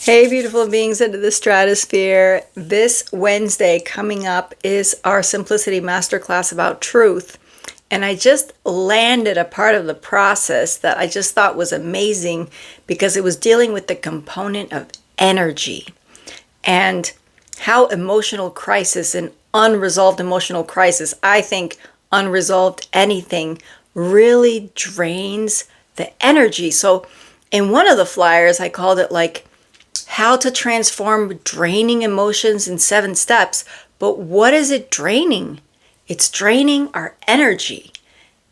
Hey, beautiful beings into the stratosphere. This Wednesday coming up is our Simplicity Masterclass about truth. And I just landed a part of the process that I just thought was amazing because it was dealing with the component of energy and how emotional crisis and unresolved emotional crisis, I think unresolved anything, really drains the energy. So in one of the flyers, I called it like how to transform draining emotions in 7 steps. But what is it draining? It's draining our energy.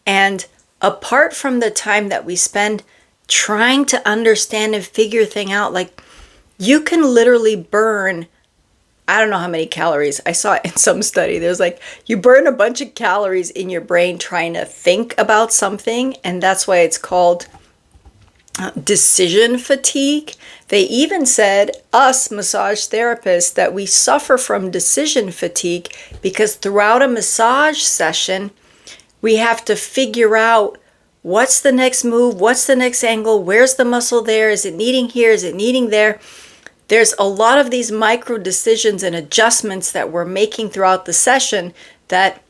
And apart from the time that we spend trying to understand and figure things out, like you can literally burn, I don't know how many calories. I saw it in some study. There's like, you burn a bunch of calories in your brain trying to think about something. And that's why it's called decision fatigue. They even said, us massage therapists, that we suffer from decision fatigue because throughout a massage session, we have to figure out what's the next move, what's the next angle, where's the muscle there, is it needing here, is it needing there? There's a lot of these micro decisions and adjustments that we're making throughout the session that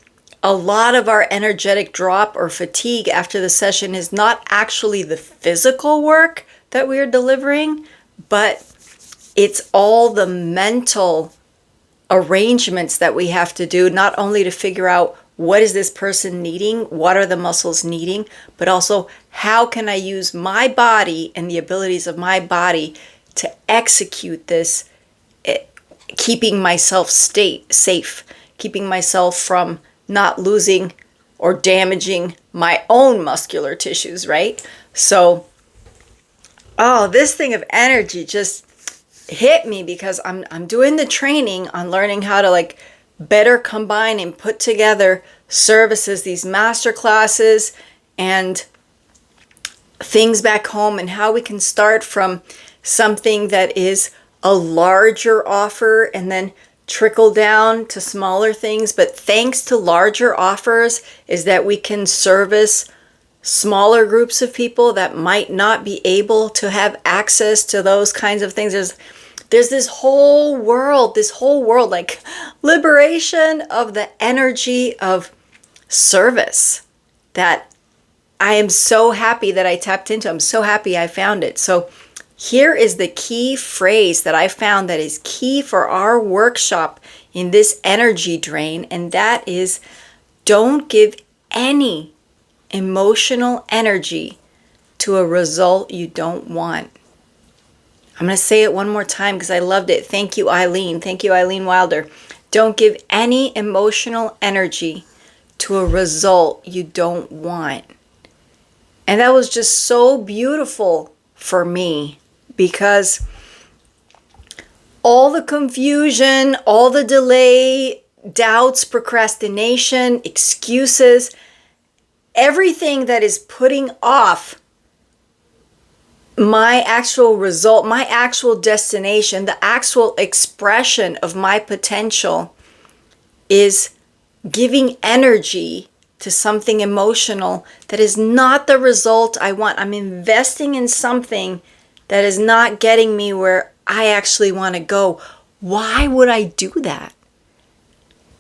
a lot of our energetic drop or fatigue after the session is not actually the physical work that we are delivering, but it's all the mental arrangements that we have to do, not only to figure out what is this person needing, what are the muscles needing, but also how can I use my body and the abilities of my body to execute this, keeping myself safe, keeping myself from not losing or damaging my own muscular tissues, right? So, this thing of energy just hit me because I'm doing the training on learning how to like better combine and put together services, these master classes and things back home, and how we can start from something that is a larger offer and then trickle down to smaller things. But thanks to larger offers is that we can service smaller groups of people that might not be able to have access to those kinds of things. There's this whole world like liberation of the energy of service that I am so happy that I tapped into. I'm so happy I found it. So here is the key phrase that I found that is key for our workshop in this energy drain, and that is, don't give any emotional energy to a result you don't want. I'm going to say it one more time because I loved it. Thank you, Eileen. Thank you, Eileen Wilder. Don't give any emotional energy to a result you don't want. And that was just so beautiful for me, because all the confusion, all the delay, doubts, procrastination, excuses, everything that is putting off my actual result, my actual destination, the actual expression of my potential, is giving energy to something emotional that is not the result I want. I'm investing in something that is not getting me where I actually want to go. Why would I do that?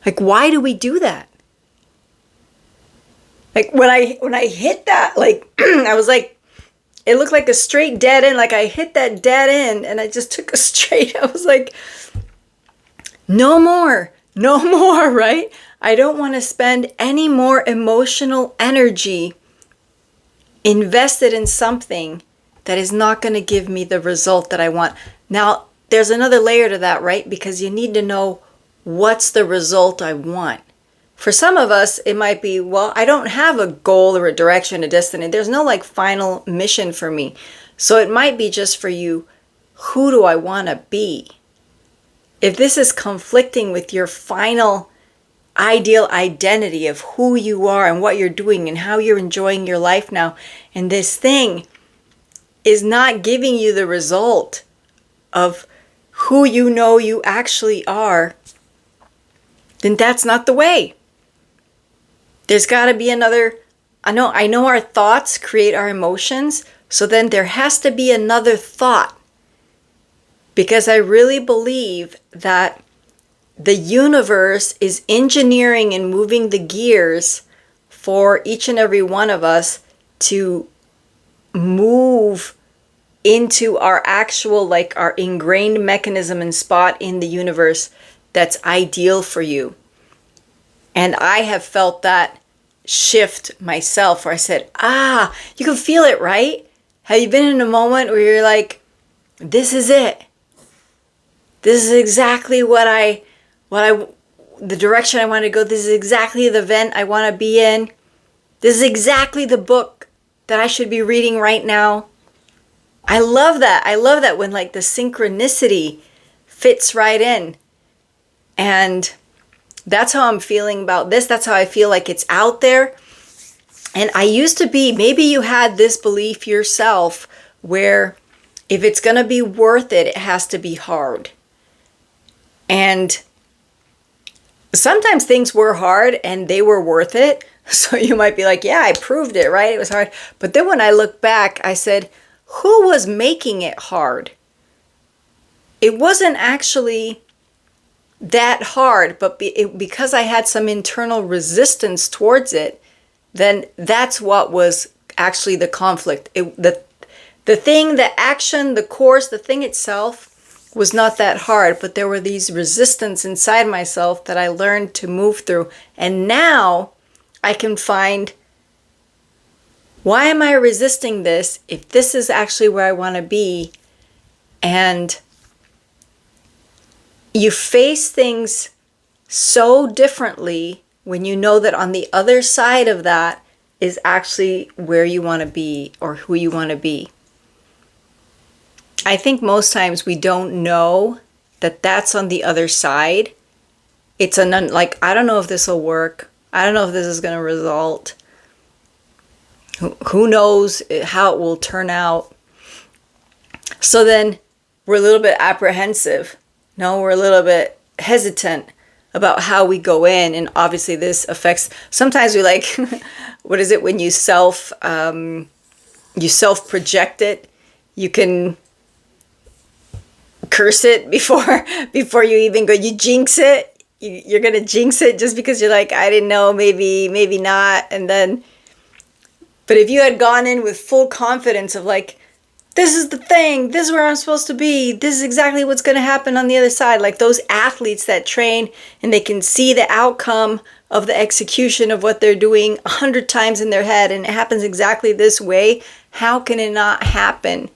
Like, why do we do that? Like when I hit that, like I was like, it looked like a straight dead end. Like I hit that dead end and I just took a straight. I was like, no more, right? I don't want to spend any more emotional energy invested in something that is not going to give me the result that I want. Now, there's another layer to that, right? Because you need to know what's the result I want. For some of us, it might be, well, I don't have a goal or a direction, a destiny. There's no like final mission for me. So it might be just for you, who do I want to be? If this is conflicting with your final ideal identity of who you are and what you're doing and how you're enjoying your life now, and this thing is not giving you the result of who you know you actually are, then that's not the way. There's got to be another. I know our thoughts create our emotions, so then there has to be another thought because I really believe that the universe is engineering and moving the gears for each and every one of us to move into our actual, like our ingrained mechanism and spot in the universe that's ideal for you. And I have felt that shift myself where I said, you can feel it, right? Have you been in a moment where you're like, this is it. This is exactly the direction I want to go. This is exactly the event I want to be in. This is exactly the book that I should be reading right now. I love that. I love that when like the synchronicity fits right in. And that's how I'm feeling about this. That's how I feel like it's out there. And I used to be, maybe you had this belief yourself where if it's going to be worth it, it has to be hard. And sometimes things were hard and they were worth it. So you might be like, yeah, I proved it, right? It was hard. But then when I look back, I said, who was making it hard? It wasn't actually that hard, but because I had some internal resistance towards it, then that's what was actually the conflict. The thing, the action, the course, the thing itself was not that hard, but there were these resistance inside myself that I learned to move through. And now I can find, why am I resisting this if this is actually where I want to be? And you face things so differently when you know that on the other side of that is actually where you want to be or who you want to be. I think most times we don't know that that's on the other side. It's like, I don't know if this will work. I don't know if this is going to result. Who knows how it will turn out. So then we're a little bit apprehensive. No, we're a little bit hesitant about how we go in. And obviously this affects, sometimes we like, what is it when you self-project it? You can curse it before you even go. You jinx it. You're going to jinx it just because you're like, I didn't know, maybe not. And then, but if you had gone in with full confidence of like, this is the thing, this is where I'm supposed to be, this is exactly what's going to happen on the other side. Like those athletes that train and they can see the outcome of the execution of what they're doing 100 times in their head and it happens exactly this way. How can it not happen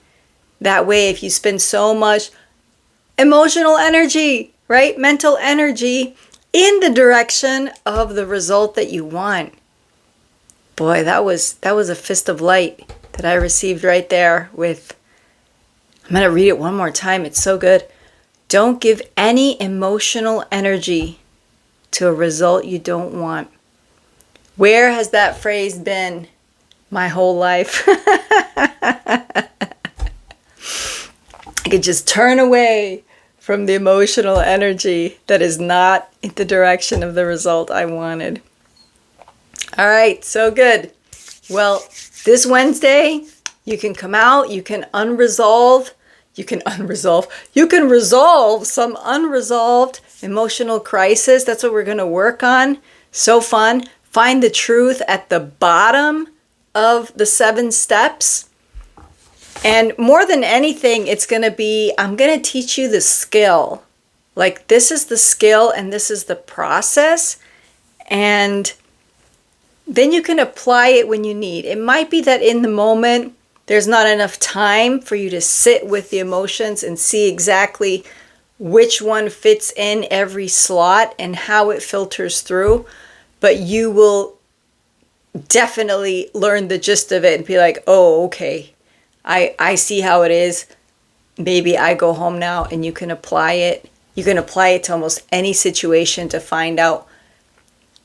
that way if you spend so much emotional energy, right? Mental energy in the direction of the result that you want. Boy, that was a fist of light that I received right there with, I'm going to read it one more time. It's so good. Don't give any emotional energy to a result you don't want. Where has that phrase been my whole life? I could just turn away from the emotional energy that is not in the direction of the result I wanted. All right, so good. Well, this Wednesday, you can come out, you can resolve some unresolved emotional crisis. That's what we're going to work on. So fun. Find the truth at the bottom of the 7 steps. And more than anything, it's going to be, I'm going to teach you the skill. Like this is the skill and this is the process. And then you can apply it when you need. It might be that in the moment, there's not enough time for you to sit with the emotions and see exactly which one fits in every slot and how it filters through. But you will definitely learn the gist of it and be like, oh, okay, I see how it is. Maybe I go home now, and you can apply it. You can apply it to almost any situation to find out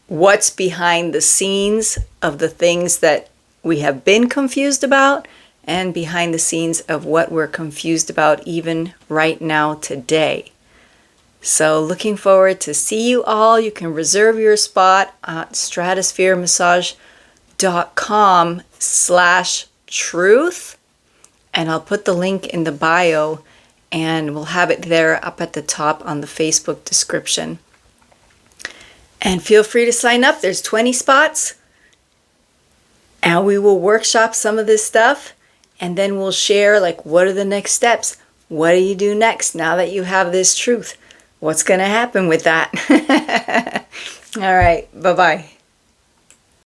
what's behind the scenes of the things that we have been confused about and behind the scenes of what we're confused about even right now today. So looking forward to see you all. You can reserve your spot at stratospheremassage.com/truth. And I'll put the link in the bio. and we'll have it there up at the top on the Facebook description. And feel free to sign up. There's 20 spots. And we will workshop some of this stuff, and then we'll share, like, what are the next steps? What do you do next now that you have this truth? What's going to happen with that? All right. Bye-bye.